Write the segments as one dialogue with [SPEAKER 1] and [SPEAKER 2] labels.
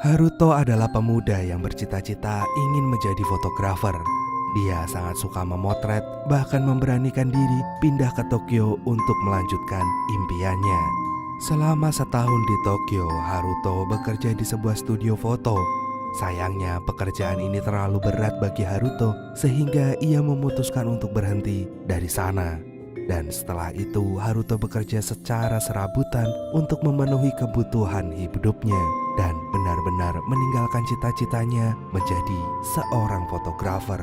[SPEAKER 1] Haruto adalah pemuda yang bercita-cita ingin menjadi fotografer. Dia sangat suka memotret, bahkan memberanikan diri pindah ke Tokyo untuk melanjutkan impiannya. Selama setahun di Tokyo, Haruto bekerja di sebuah studio foto. Sayangnya, pekerjaan ini terlalu berat bagi Haruto sehingga ia memutuskan untuk berhenti dari sana. Dan setelah itu, Haruto bekerja secara serabutan untuk memenuhi kebutuhan hidupnya dan benar-benar meninggalkan cita-citanya menjadi seorang fotografer.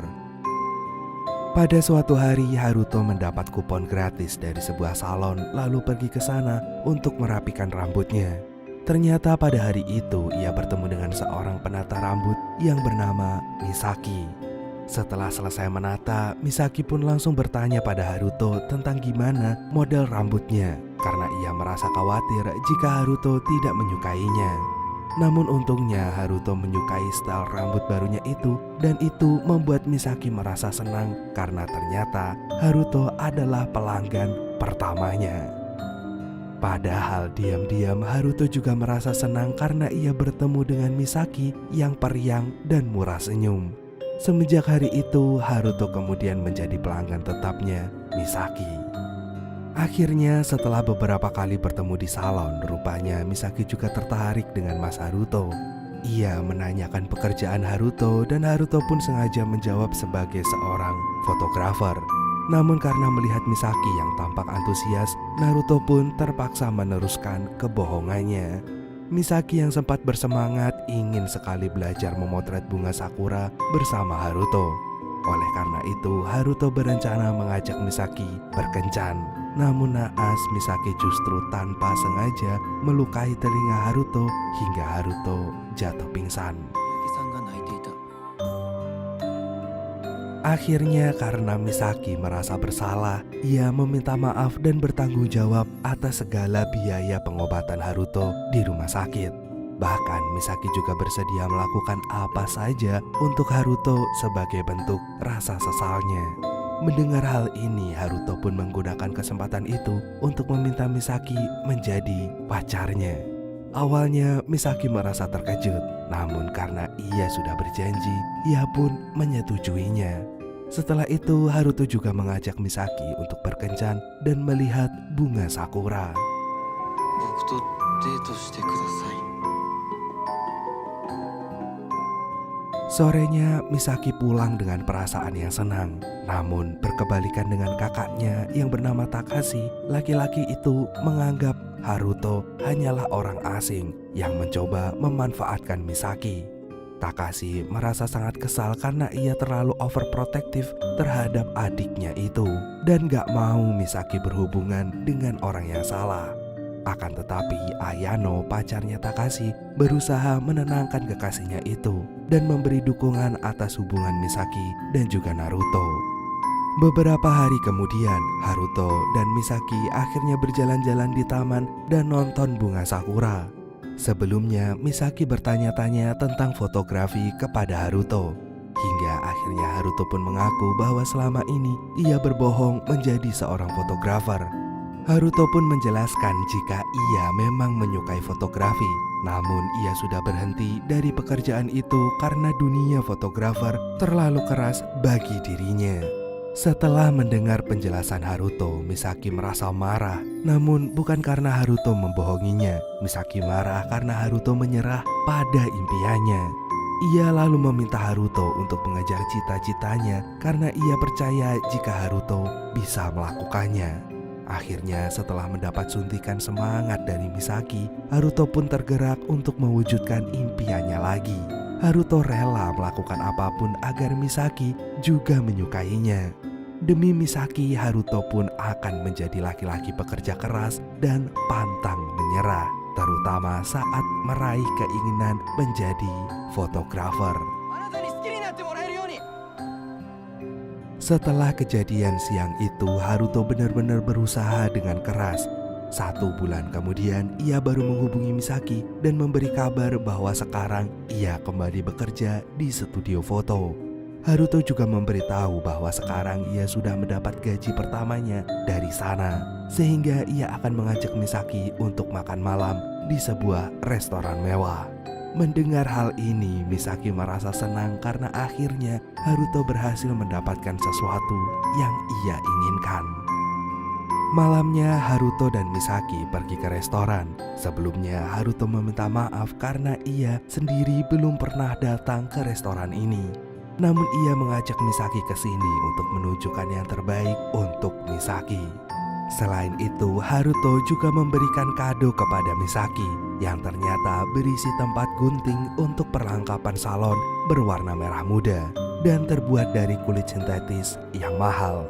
[SPEAKER 1] Pada suatu hari, Haruto mendapat kupon gratis dari sebuah salon lalu pergi ke sana untuk merapikan rambutnya. Ternyata pada hari itu ia bertemu dengan seorang penata rambut yang bernama Misaki. Setelah selesai menata, Misaki pun langsung bertanya pada Haruto tentang gimana model rambutnya karena ia merasa khawatir jika Haruto tidak menyukainya. Namun untungnya Haruto menyukai style rambut barunya itu dan itu membuat Misaki merasa senang karena ternyata Haruto adalah pelanggan pertamanya. Padahal diam-diam Haruto juga merasa senang karena ia bertemu dengan Misaki yang periang dan murah senyum. Semenjak hari itu, Haruto kemudian menjadi pelanggan tetapnya Misaki. Akhirnya setelah beberapa kali bertemu di salon, rupanya Misaki juga tertarik dengan Mas Haruto. Ia menanyakan pekerjaan Haruto dan Haruto pun sengaja menjawab sebagai seorang fotografer. Namun karena melihat Misaki yang tampak antusias, Naruto pun terpaksa meneruskan kebohongannya. Misaki yang sempat bersemangat ingin sekali belajar memotret bunga sakura bersama Haruto. Oleh karena itu, Haruto berencana mengajak Misaki berkencan. Namun naas, Misaki justru tanpa sengaja melukai telinga Haruto hingga Haruto jatuh pingsan. Akhirnya karena Misaki merasa bersalah, ia meminta maaf dan bertanggung jawab atas segala biaya pengobatan Haruto di rumah sakit. Bahkan Misaki juga bersedia melakukan apa saja untuk Haruto sebagai bentuk rasa sesalnya. Mendengar hal ini, Haruto pun menggunakan kesempatan itu untuk meminta Misaki menjadi pacarnya. Awalnya Misaki merasa terkejut, namun karena ia sudah berjanji, ia pun menyetujuinya. Setelah itu, Haruto juga mengajak Misaki untuk berkencan dan melihat bunga sakura. Sorenya, Misaki pulang dengan perasaan yang senang. Namun berkebalikan dengan kakaknya yang bernama Takashi, laki-laki itu menganggap Haruto hanyalah orang asing yang mencoba memanfaatkan Misaki. Takashi merasa sangat kesal karena ia terlalu overprotective terhadap adiknya itu dan gak mau Misaki berhubungan dengan orang yang salah. Akan tetapi Ayano, pacarnya Takashi, berusaha menenangkan kekasihnya itu dan memberi dukungan atas hubungan Misaki dan juga Naruto. Beberapa hari kemudian, Haruto dan Misaki akhirnya berjalan-jalan di taman dan nonton bunga sakura. Sebelumnya, Misaki bertanya-tanya tentang fotografi kepada Haruto. Hingga akhirnya Haruto pun mengaku bahwa selama ini ia berbohong menjadi seorang fotografer. Haruto pun menjelaskan jika ia memang menyukai fotografi, namun ia sudah berhenti dari pekerjaan itu karena dunia fotografer terlalu keras bagi dirinya. Setelah mendengar penjelasan Haruto, Misaki merasa marah. Namun bukan karena Haruto membohonginya. Misaki marah karena Haruto menyerah pada impiannya. Ia lalu meminta Haruto untuk mengejar cita-citanya karena ia percaya jika Haruto bisa melakukannya. Akhirnya setelah mendapat suntikan semangat dari Misaki, Haruto pun tergerak untuk mewujudkan impiannya lagi. Haruto rela melakukan apapun agar Misaki juga menyukainya. Demi Misaki, Haruto pun akan menjadi laki-laki pekerja keras dan pantang menyerah, terutama saat meraih keinginan menjadi fotografer. Setelah kejadian siang itu, Haruto benar-benar berusaha dengan keras. 1 bulan kemudian, ia baru menghubungi Misaki dan memberi kabar bahwa sekarang ia kembali bekerja di studio foto. Haruto juga memberitahu bahwa sekarang ia sudah mendapat gaji pertamanya dari sana, sehingga ia akan mengajak Misaki untuk makan malam di sebuah restoran mewah. Mendengar hal ini, Misaki merasa senang karena akhirnya Haruto berhasil mendapatkan sesuatu yang ia inginkan. Malamnya Haruto dan Misaki pergi ke restoran. Sebelumnya Haruto meminta maaf karena ia sendiri belum pernah datang ke restoran ini. Namun ia mengajak Misaki ke sini untuk menunjukkan yang terbaik untuk Misaki. Selain itu, Haruto juga memberikan kado kepada Misaki yang ternyata berisi tempat gunting untuk perlengkapan salon berwarna merah muda dan terbuat dari kulit sintetis yang mahal.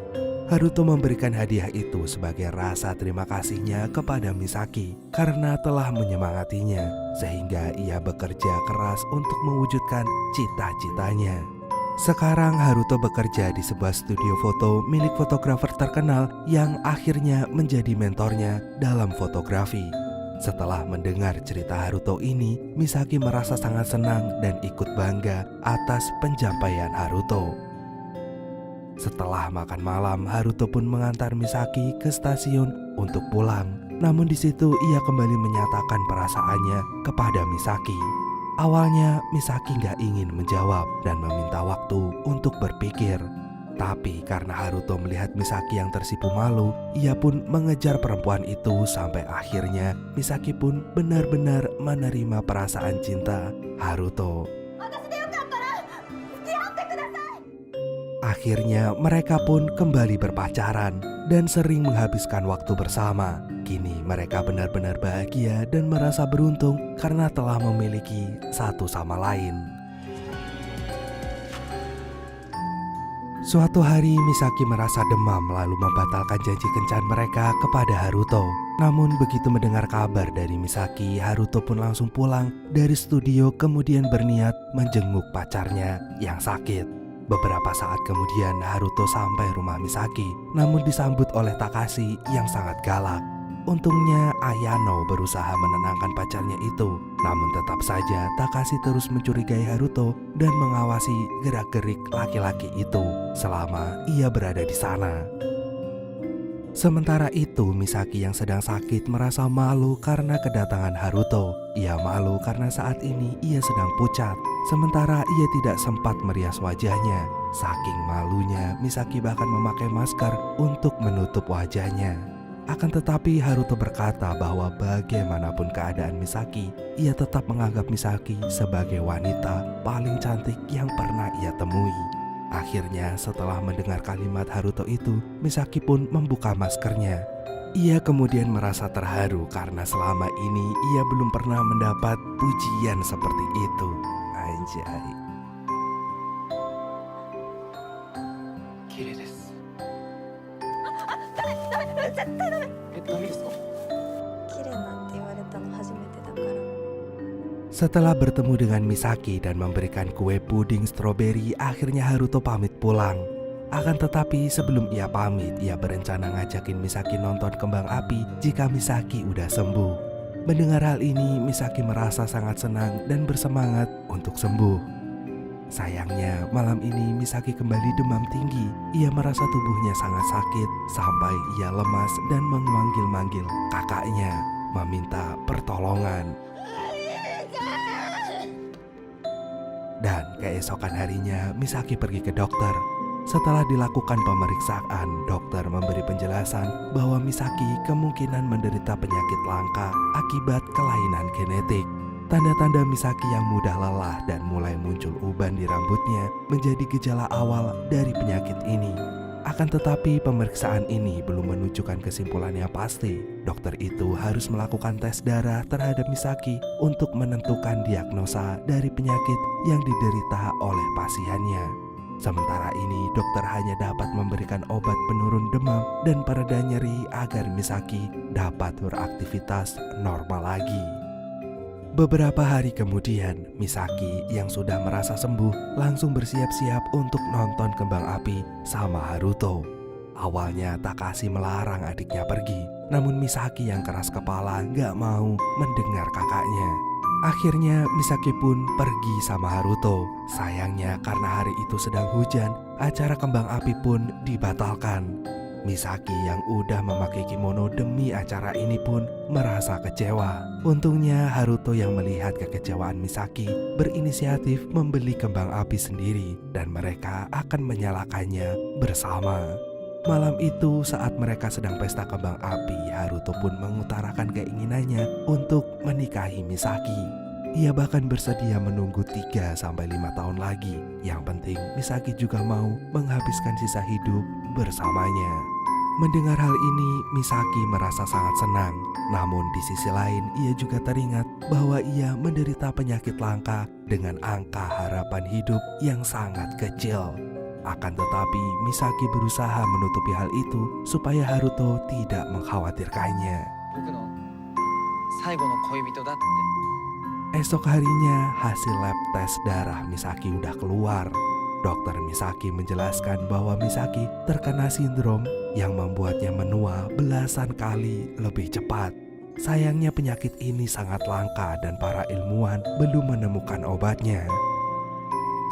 [SPEAKER 1] Haruto memberikan hadiah itu sebagai rasa terima kasihnya kepada Misaki karena telah menyemangatinya sehingga ia bekerja keras untuk mewujudkan cita-citanya. Sekarang Haruto bekerja di sebuah studio foto milik fotografer terkenal yang akhirnya menjadi mentornya dalam fotografi. Setelah mendengar cerita Haruto ini, Misaki merasa sangat senang dan ikut bangga atas pencapaian Haruto. Setelah makan malam, Haruto pun mengantar Misaki ke stasiun untuk pulang. Namun di situ ia kembali menyatakan perasaannya kepada Misaki. Awalnya Misaki gak ingin menjawab dan meminta waktu untuk berpikir. Tapi karena Haruto melihat Misaki yang tersipu malu, ia pun mengejar perempuan itu sampai akhirnya Misaki pun benar-benar menerima perasaan cinta Haruto. Akhirnya mereka pun kembali berpacaran dan sering menghabiskan waktu bersama. Kini mereka benar-benar bahagia dan merasa beruntung karena telah memiliki satu sama lain. Suatu hari Misaki merasa demam lalu membatalkan janji kencan mereka kepada Haruto. Namun begitu mendengar kabar dari Misaki, Haruto pun langsung pulang dari studio kemudian berniat menjenguk pacarnya yang sakit. Beberapa saat kemudian Haruto sampai rumah Misaki, namun disambut oleh Takashi yang sangat galak. Untungnya Ayano berusaha menenangkan pacarnya itu, namun tetap saja Takashi terus mencurigai Haruto dan mengawasi gerak-gerik laki-laki itu selama ia berada di sana. Sementara itu Misaki yang sedang sakit merasa malu karena kedatangan Haruto. Ia malu karena saat ini ia sedang pucat, sementara ia tidak sempat merias wajahnya. Saking malunya Misaki bahkan memakai masker untuk menutup wajahnya. Akan tetapi Haruto berkata bahwa bagaimanapun keadaan Misaki, ia tetap menganggap Misaki sebagai wanita paling cantik yang pernah ia temui. Akhirnya setelah mendengar kalimat Haruto itu, Misaki pun membuka maskernya. Ia kemudian merasa terharu karena selama ini ia belum pernah mendapat pujian seperti itu. Anjay. Setelah bertemu dengan Misaki dan memberikan kue puding stroberi, akhirnya Haruto pamit pulang. Akan tetapi sebelum ia pamit, ia berencana ngajakin Misaki nonton kembang api jika Misaki udah sembuh. Mendengar hal ini, Misaki merasa sangat senang dan bersemangat untuk sembuh. Sayangnya, malam ini Misaki kembali demam tinggi. Ia merasa tubuhnya sangat sakit sampai ia lemas dan memanggil-manggil kakaknya, meminta pertolongan. Dan keesokan harinya Misaki pergi ke dokter. Setelah dilakukan pemeriksaan, dokter memberi penjelasan bahwa Misaki kemungkinan menderita penyakit langka akibat kelainan genetik. Tanda-tanda Misaki yang mudah lelah dan mulai muncul uban di rambutnya menjadi gejala awal dari penyakit ini. Akan tetapi pemeriksaan ini belum menunjukkan kesimpulan yang pasti. Dokter itu harus melakukan tes darah terhadap Misaki untuk menentukan diagnosa dari penyakit yang diderita oleh pasiennya. Sementara ini dokter hanya dapat memberikan obat penurun demam dan pereda nyeri agar Misaki dapat beraktivitas normal lagi. Beberapa hari kemudian, Misaki yang sudah merasa sembuh langsung bersiap-siap untuk nonton kembang api sama Haruto. Awalnya Takashi melarang adiknya pergi, namun Misaki yang keras kepala gak mau mendengar kakaknya. Akhirnya Misaki pun pergi sama Haruto. Sayangnya karena hari itu sedang hujan, acara kembang api pun dibatalkan. Misaki yang udah memakai kimono demi acara ini pun merasa kecewa. Untungnya Haruto yang melihat kekecewaan Misaki berinisiatif membeli kembang api sendiri dan mereka akan menyalakannya bersama. Malam itu saat mereka sedang pesta kembang api, Haruto pun mengutarakan keinginannya untuk menikahi Misaki. Ia bahkan bersedia menunggu 3-5 tahun lagi. Yang penting Misaki juga mau menghabiskan sisa hidup bersamanya. Mendengar hal ini, Misaki merasa sangat senang. Namun di sisi lain, ia juga teringat bahwa ia menderita penyakit langka dengan angka harapan hidup yang sangat kecil. Akan tetapi, Misaki berusaha menutupi hal itu supaya Haruto tidak mengkhawatirkannya. Esok harinya, hasil lab tes darah Misaki udah keluar. Dokter Misaki menjelaskan bahwa Misaki terkena sindrom yang membuatnya menua belasan kali lebih cepat. Sayangnya penyakit ini sangat langka dan para ilmuwan belum menemukan obatnya.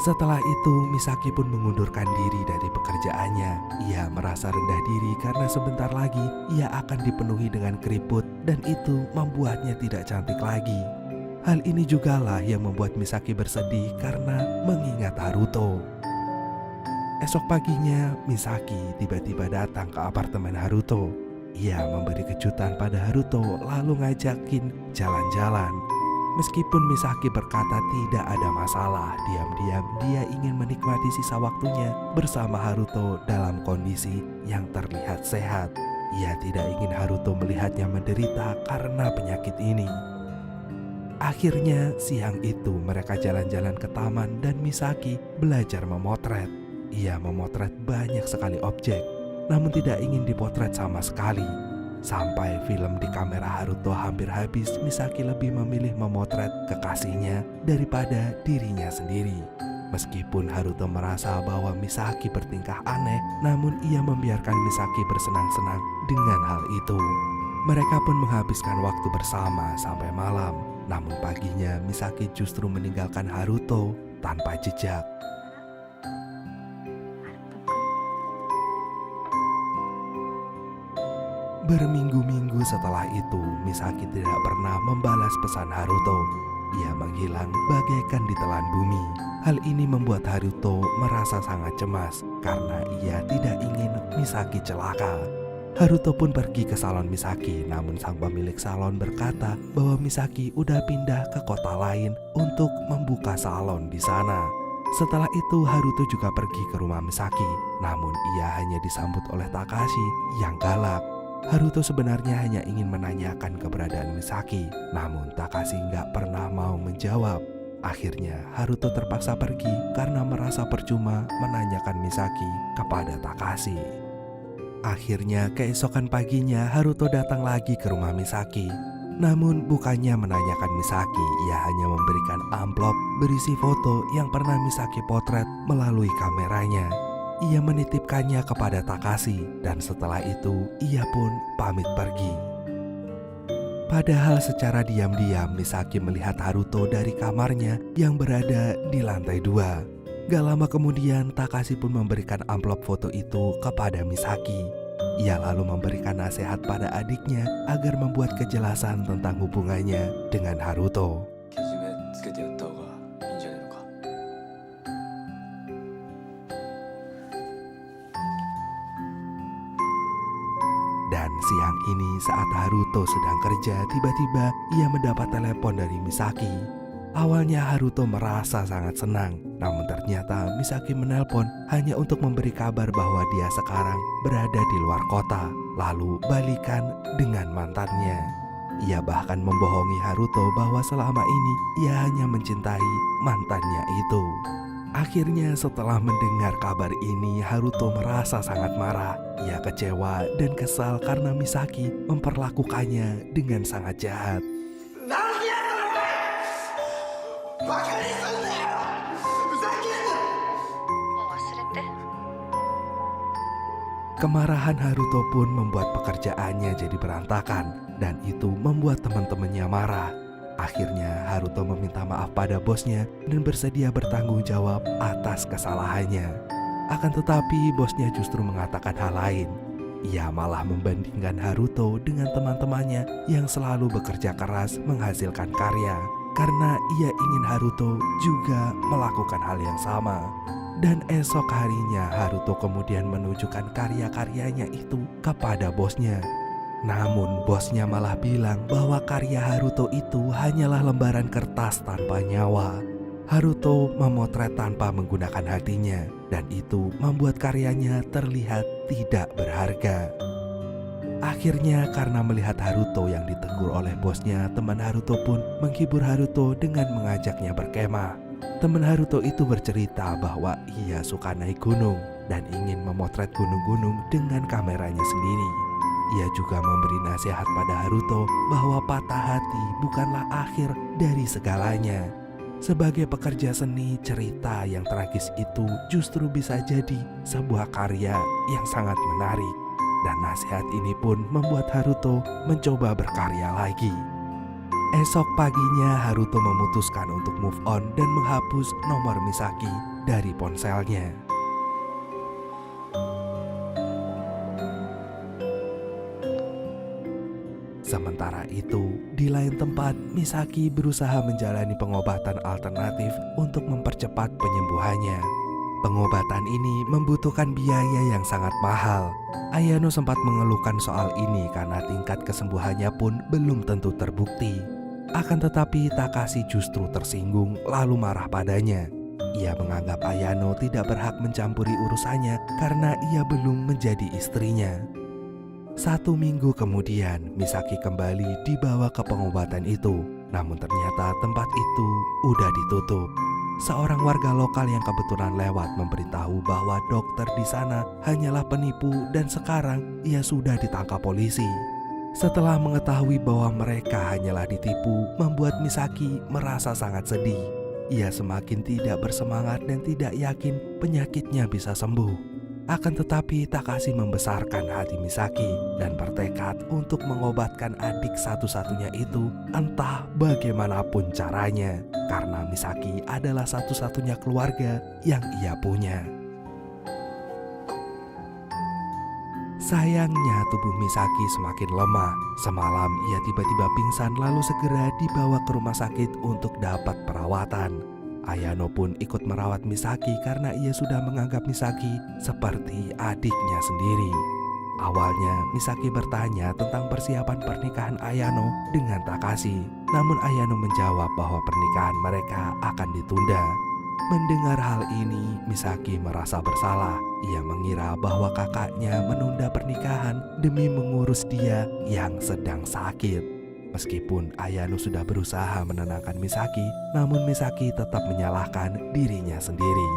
[SPEAKER 1] Setelah itu, Misaki pun mengundurkan diri dari pekerjaannya. Ia merasa rendah diri karena sebentar lagi ia akan dipenuhi dengan keriput dan itu membuatnya tidak cantik lagi. Hal ini jugalah yang membuat Misaki bersedih karena mengingat Haruto. Esok paginya, Misaki tiba-tiba datang ke apartemen Haruto. Ia memberi kejutan pada Haruto lalu ngajakin jalan-jalan. Meskipun Misaki berkata tidak ada masalah, diam-diam dia ingin menikmati sisa waktunya bersama Haruto dalam kondisi yang terlihat sehat. Ia tidak ingin Haruto melihatnya menderita karena penyakit ini. Akhirnya siang itu mereka jalan-jalan ke taman dan Misaki belajar memotret. Ia memotret banyak sekali objek, namun tidak ingin dipotret sama sekali. Sampai film di kamera Haruto hampir habis, Misaki lebih memilih memotret kekasihnya daripada dirinya sendiri. Meskipun Haruto merasa bahwa Misaki bertingkah aneh, namun ia membiarkan Misaki bersenang-senang dengan hal itu. Mereka pun menghabiskan waktu bersama sampai malam. Namun paginya Misaki justru meninggalkan Haruto tanpa jejak. Berminggu-minggu setelah itu, Misaki tidak pernah membalas pesan Haruto. Ia menghilang bagaikan ditelan bumi. Hal ini membuat Haruto merasa sangat cemas karena ia tidak ingin Misaki celaka. Haruto pun pergi ke salon Misaki, namun sang pemilik salon berkata bahwa Misaki udah pindah ke kota lain untuk membuka salon di sana. Setelah itu Haruto juga pergi ke rumah Misaki, namun ia hanya disambut oleh Takashi yang galak. Haruto sebenarnya hanya ingin menanyakan keberadaan Misaki, namun Takashi nggak pernah mau menjawab. Akhirnya Haruto terpaksa pergi karena merasa percuma menanyakan Misaki kepada Takashi. Akhirnya keesokan paginya Haruto datang lagi ke rumah Misaki. Namun bukannya menanyakan Misaki, ia hanya memberikan amplop berisi foto yang pernah Misaki potret melalui kameranya. Ia menitipkannya kepada Takashi dan setelah itu ia pun pamit pergi. Padahal secara diam-diam Misaki melihat Haruto dari kamarnya yang berada di lantai 2. Gak lama kemudian Takashi pun memberikan amplop foto itu kepada Misaki. Ia lalu memberikan nasihat pada adiknya agar membuat kejelasan tentang hubungannya dengan Haruto. Dan siang ini saat Haruto sedang kerja, tiba-tiba ia mendapat telepon dari Misaki. Awalnya Haruto merasa sangat senang, namun ternyata Misaki menelpon hanya untuk memberi kabar bahwa dia sekarang berada di luar kota, lalu balikan dengan mantannya. Ia bahkan membohongi Haruto bahwa selama ini ia hanya mencintai mantannya itu. Akhirnya setelah mendengar kabar ini, Haruto merasa sangat marah. Ia kecewa dan kesal karena Misaki memperlakukannya dengan sangat jahat. Kemarahan Haruto pun membuat pekerjaannya jadi berantakan dan itu membuat teman-temannya marah. Akhirnya Haruto meminta maaf pada bosnya dan bersedia bertanggung jawab atas kesalahannya. Akan tetapi bosnya justru mengatakan hal lain. Ia malah membandingkan Haruto dengan teman-temannya yang selalu bekerja keras menghasilkan karya, karena ia ingin Haruto juga melakukan hal yang sama. Dan esok harinya Haruto kemudian menunjukkan karya-karyanya itu kepada bosnya. Namun bosnya malah bilang bahwa karya Haruto itu hanyalah lembaran kertas tanpa nyawa. Haruto memotret tanpa menggunakan hatinya, dan itu membuat karyanya terlihat tidak berharga. Akhirnya karena melihat Haruto yang ditegur oleh bosnya, teman Haruto pun menghibur Haruto dengan mengajaknya berkemah. Teman Haruto itu bercerita bahwa ia suka naik gunung dan ingin memotret gunung-gunung dengan kameranya sendiri. Ia juga memberi nasihat pada Haruto bahwa patah hati bukanlah akhir dari segalanya. Sebagai pekerja seni, cerita yang tragis itu justru bisa jadi sebuah karya yang sangat menarik. Dan nasihat ini pun membuat Haruto mencoba berkarya lagi. Esok paginya Haruto memutuskan untuk move on dan menghapus nomor Misaki dari ponselnya. Sementara itu, di lain tempat, Misaki berusaha menjalani pengobatan alternatif untuk mempercepat penyembuhannya. Pengobatan ini membutuhkan biaya yang sangat mahal. Ayano sempat mengeluhkan soal ini karena tingkat kesembuhannya pun belum tentu terbukti. Akan tetapi Takashi justru tersinggung lalu marah padanya. Ia menganggap Ayano tidak berhak mencampuri urusannya karena ia belum menjadi istrinya. 1 minggu kemudian, Misaki kembali dibawa ke pengobatan itu. Namun ternyata tempat itu udah ditutup. Seorang warga lokal yang kebetulan lewat memberitahu bahwa dokter di sana hanyalah penipu dan sekarang ia sudah ditangkap polisi. Setelah mengetahui bahwa mereka hanyalah ditipu, membuat Misaki merasa sangat sedih. Ia semakin tidak bersemangat dan tidak yakin penyakitnya bisa sembuh. Akan tetapi Takashi membesarkan hati Misaki dan bertekad untuk mengobatkan adik satu-satunya itu entah bagaimanapun caranya, karena Misaki adalah satu-satunya keluarga yang ia punya. Sayangnya tubuh Misaki semakin lemah. Semalam ia tiba-tiba pingsan lalu segera dibawa ke rumah sakit untuk dapat perawatan. Ayano pun ikut merawat Misaki karena ia sudah menganggap Misaki seperti adiknya sendiri. Awalnya Misaki bertanya tentang persiapan pernikahan Ayano dengan Takashi. Namun Ayano menjawab bahwa pernikahan mereka akan ditunda. Mendengar hal ini, Misaki merasa bersalah. Ia mengira bahwa kakaknya menunda pernikahan demi mengurus dia yang sedang sakit. Meskipun Ayano sudah berusaha menenangkan Misaki, namun Misaki tetap menyalahkan dirinya sendiri.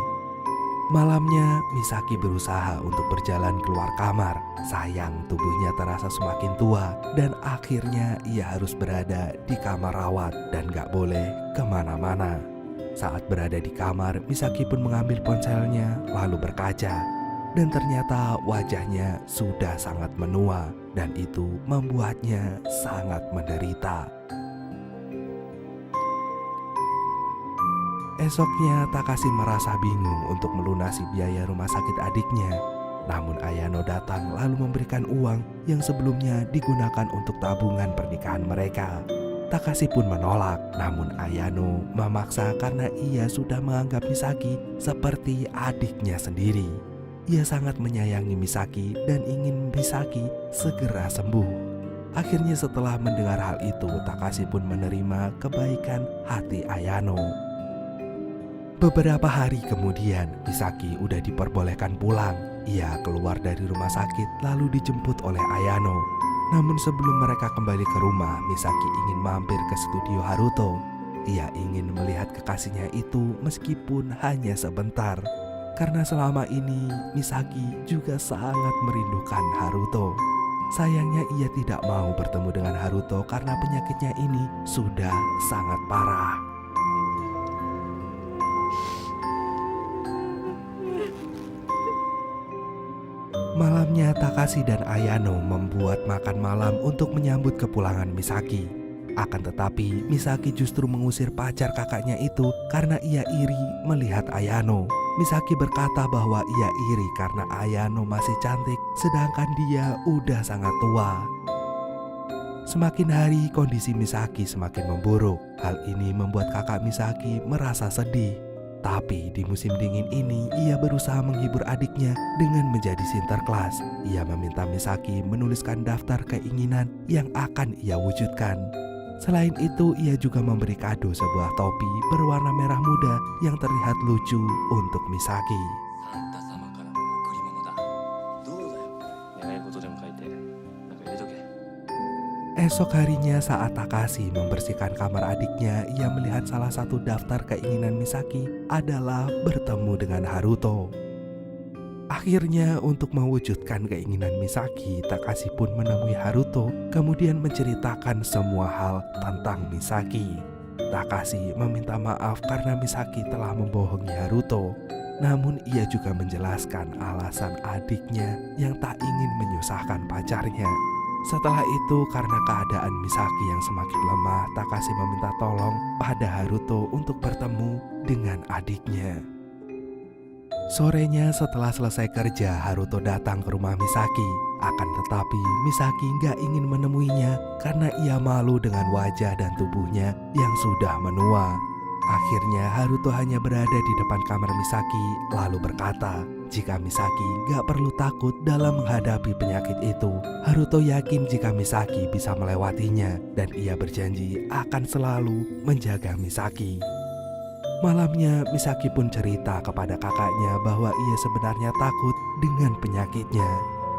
[SPEAKER 1] Malamnya, Misaki berusaha untuk berjalan keluar kamar. Sayang, tubuhnya terasa semakin tua dan akhirnya ia harus berada di kamar rawat dan gak boleh kemana-mana. Saat berada di kamar, Misaki pun mengambil ponselnya lalu berkaca. Dan ternyata wajahnya sudah sangat menua dan itu membuatnya sangat menderita. Esoknya Takashi merasa bingung untuk melunasi biaya rumah sakit adiknya. Namun Ayano datang lalu memberikan uang yang sebelumnya digunakan untuk tabungan pernikahan mereka. Takashi pun menolak, namun Ayano memaksa karena ia sudah menganggap Misaki seperti adiknya sendiri. Ia sangat menyayangi Misaki dan ingin Misaki segera sembuh. Akhirnya setelah mendengar hal itu, Takashi pun menerima kebaikan hati Ayano. Beberapa hari kemudian, Misaki udah diperbolehkan pulang. Ia keluar dari rumah sakit lalu dijemput oleh Ayano. Namun sebelum mereka kembali ke rumah, Misaki ingin mampir ke studio Haruto. Ia ingin melihat kekasihnya itu meskipun hanya sebentar. Karena selama ini Misaki juga sangat merindukan Haruto. Sayangnya ia tidak mau bertemu dengan Haruto karena penyakitnya ini sudah sangat parah. Malamnya Takashi dan Ayano membuat makan malam untuk menyambut kepulangan Misaki. Akan tetapi Misaki justru mengusir pacar kakaknya itu karena ia iri melihat Ayano. Misaki berkata bahwa ia iri karena Ayano masih cantik sedangkan dia udah sangat tua. Semakin hari kondisi Misaki semakin memburuk. Hal ini membuat kakak Misaki merasa sedih. Tapi di musim dingin ini ia berusaha menghibur adiknya dengan menjadi sinterklas. Ia meminta Misaki menuliskan daftar keinginan yang akan ia wujudkan. Selain itu ia juga memberi kado sebuah topi berwarna merah muda yang terlihat lucu untuk Misaki. Esok harinya saat Takashi membersihkan kamar adiknya, ia melihat salah satu daftar keinginan Misaki adalah bertemu dengan Haruto. Akhirnya untuk mewujudkan keinginan Misaki, Takashi pun menemui Haruto kemudian menceritakan semua hal tentang Misaki. Takashi meminta maaf karena Misaki telah membohongi Haruto. Namun ia juga menjelaskan alasan adiknya yang tak ingin menyusahkan pacarnya. Setelah itu karena keadaan Misaki yang semakin lemah, Takashi meminta tolong pada Haruto untuk bertemu dengan adiknya. Sorenya setelah selesai kerja, Haruto datang ke rumah Misaki. Akan tetapi Misaki gak ingin menemuinya karena ia malu dengan wajah dan tubuhnya yang sudah menua. Akhirnya Haruto hanya berada di depan kamar Misaki lalu berkata, jika Misaki gak perlu takut dalam menghadapi penyakit itu. Haruto yakin jika Misaki bisa melewatinya dan ia berjanji akan selalu menjaga Misaki. Malamnya Misaki pun cerita kepada kakaknya bahwa ia sebenarnya takut dengan penyakitnya.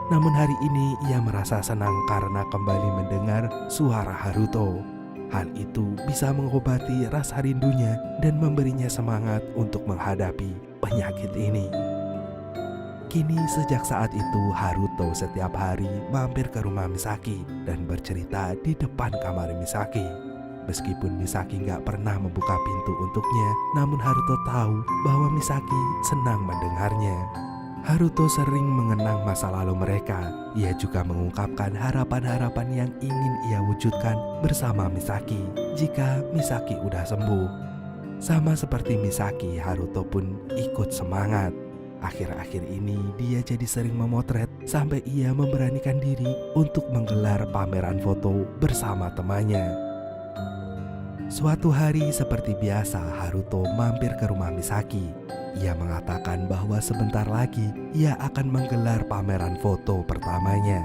[SPEAKER 1] Namun hari ini ia merasa senang karena kembali mendengar suara Haruto. Hal itu bisa mengobati rasa rindunya dan memberinya semangat untuk menghadapi penyakit ini. Kini sejak saat itu Haruto setiap hari mampir ke rumah Misaki dan bercerita di depan kamar Misaki. Meskipun Misaki gak pernah membuka pintu untuknya, namun Haruto tahu bahwa Misaki senang mendengarnya. Haruto sering mengenang masa lalu mereka. Ia juga mengungkapkan harapan-harapan yang ingin ia wujudkan bersama Misaki jika Misaki udah sembuh. Sama seperti Misaki, Haruto pun ikut semangat. Akhir-akhir ini dia jadi sering memotret sampai ia memberanikan diri untuk menggelar pameran foto bersama temannya. Suatu hari seperti biasa Haruto mampir ke rumah Misaki. Ia mengatakan bahwa sebentar lagi ia akan menggelar pameran foto pertamanya.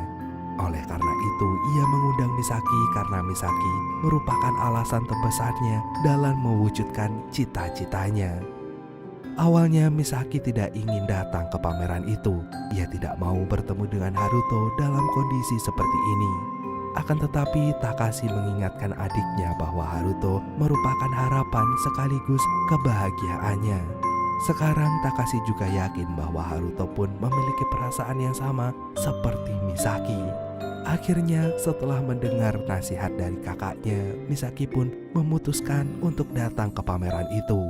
[SPEAKER 1] Oleh karena itu ia mengundang Misaki karena Misaki merupakan alasan terbesarnya dalam mewujudkan cita-citanya. Awalnya Misaki tidak ingin datang ke pameran itu. Ia tidak mau bertemu dengan Haruto dalam kondisi seperti ini. Akan tetapi Takashi mengingatkan adiknya bahwa Haruto merupakan harapan sekaligus kebahagiaannya. Sekarang Takashi juga yakin bahwa Haruto pun memiliki perasaan yang sama seperti Misaki. Akhirnya setelah mendengar nasihat dari kakaknya, Misaki pun memutuskan untuk datang ke pameran itu.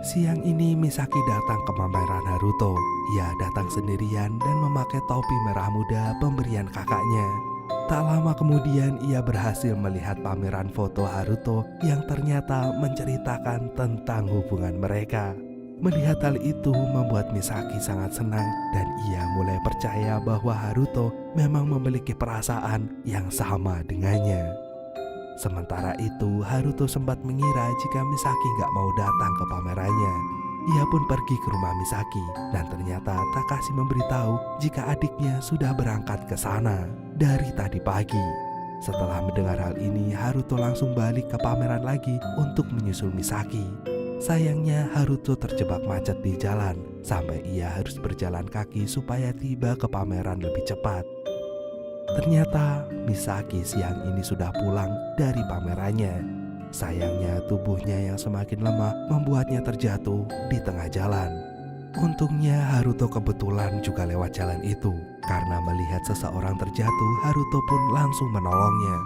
[SPEAKER 1] Siang ini Misaki datang ke pameran Haruto. Ia datang sendirian dan memakai topi merah muda pemberian kakaknya. Tak lama kemudian ia berhasil melihat pameran foto Haruto yang ternyata menceritakan tentang hubungan mereka. Melihat hal itu membuat Misaki sangat senang dan ia mulai percaya bahwa Haruto memang memiliki perasaan yang sama dengannya. Sementara itu Haruto sempat mengira jika Misaki gak mau datang ke pamerannya. Ia pun pergi ke rumah Misaki dan ternyata Takashi memberitahu jika adiknya sudah berangkat ke sana dari tadi pagi. Setelah mendengar hal ini, Haruto langsung balik ke pameran lagi untuk menyusul Misaki. Sayangnya Haruto terjebak macet di jalan sampai ia harus berjalan kaki supaya tiba ke pameran lebih cepat. Ternyata Misaki siang ini sudah pulang dari pamerannya. Sayangnya tubuhnya yang semakin lemah membuatnya terjatuh di tengah jalan. Untungnya Haruto kebetulan juga lewat jalan itu. Karena melihat seseorang terjatuh, Haruto pun langsung menolongnya.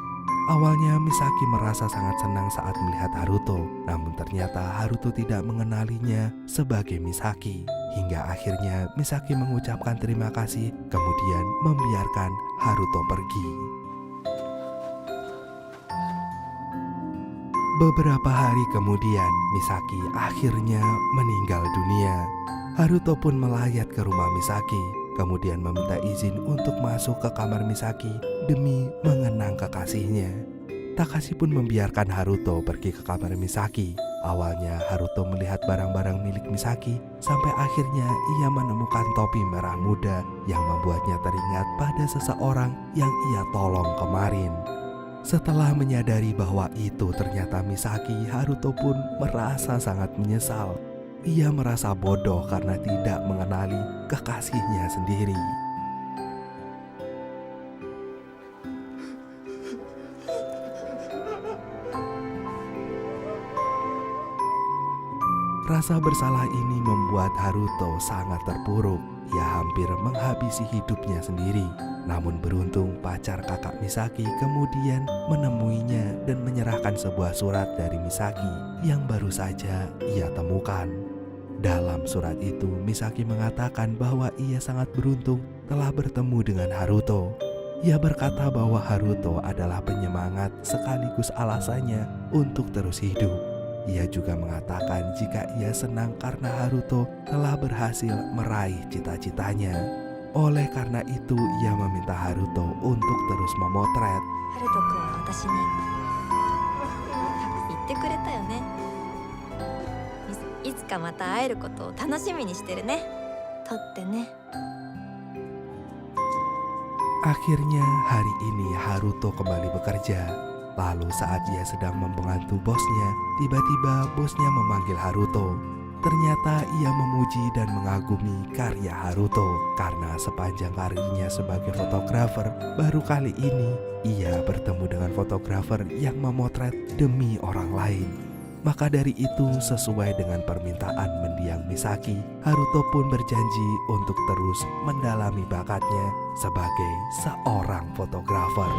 [SPEAKER 1] Awalnya Misaki merasa sangat senang saat melihat Haruto. Namun ternyata Haruto tidak mengenalinya sebagai Misaki. Hingga akhirnya Misaki mengucapkan terima kasih, kemudian membiarkan Haruto pergi. Beberapa hari kemudian, Misaki akhirnya meninggal dunia. Haruto pun melayat ke rumah Misaki, kemudian meminta izin untuk masuk ke kamar Misaki demi mengenang kekasihnya. Takashi pun membiarkan Haruto pergi ke kamar Misaki. Awalnya Haruto melihat barang-barang milik Misaki, sampai akhirnya ia menemukan topi merah muda yang membuatnya teringat pada seseorang yang ia tolong kemarin. Setelah menyadari bahwa itu ternyata Misaki, Haruto pun merasa sangat menyesal. Ia merasa bodoh karena tidak mengenali kekasihnya sendiri. Rasa bersalah ini membuat Haruto sangat terpuruk. Ia hampir menghabisi hidupnya sendiri. Namun beruntung pacar kakak Misaki kemudian menemuinya dan menyerahkan sebuah surat dari Misaki yang baru saja ia temukan. Dalam surat itu, Misaki mengatakan bahwa ia sangat beruntung telah bertemu dengan Haruto. Ia berkata bahwa Haruto adalah penyemangat sekaligus alasannya untuk terus hidup. Ia juga mengatakan jika ia senang karena Haruto telah berhasil meraih cita-citanya. Oleh karena itu, ia meminta Haruto untuk terus memotret.
[SPEAKER 2] ハルト君は私に言ってくれたよね。いつかまた会えることを楽しみにしてるね。撮ってね。
[SPEAKER 1] Akhirnya hari ini Haruto kembali bekerja. Lalu saat ia sedang membantu bosnya, tiba-tiba bosnya memanggil Haruto. Ternyata ia memuji dan mengagumi karya Haruto karena sepanjang karirnya sebagai fotografer, baru kali ini ia bertemu dengan fotografer yang memotret demi orang lain. Maka dari itu, sesuai dengan permintaan mendiang Misaki, Haruto pun berjanji untuk terus mendalami bakatnya sebagai seorang fotografer.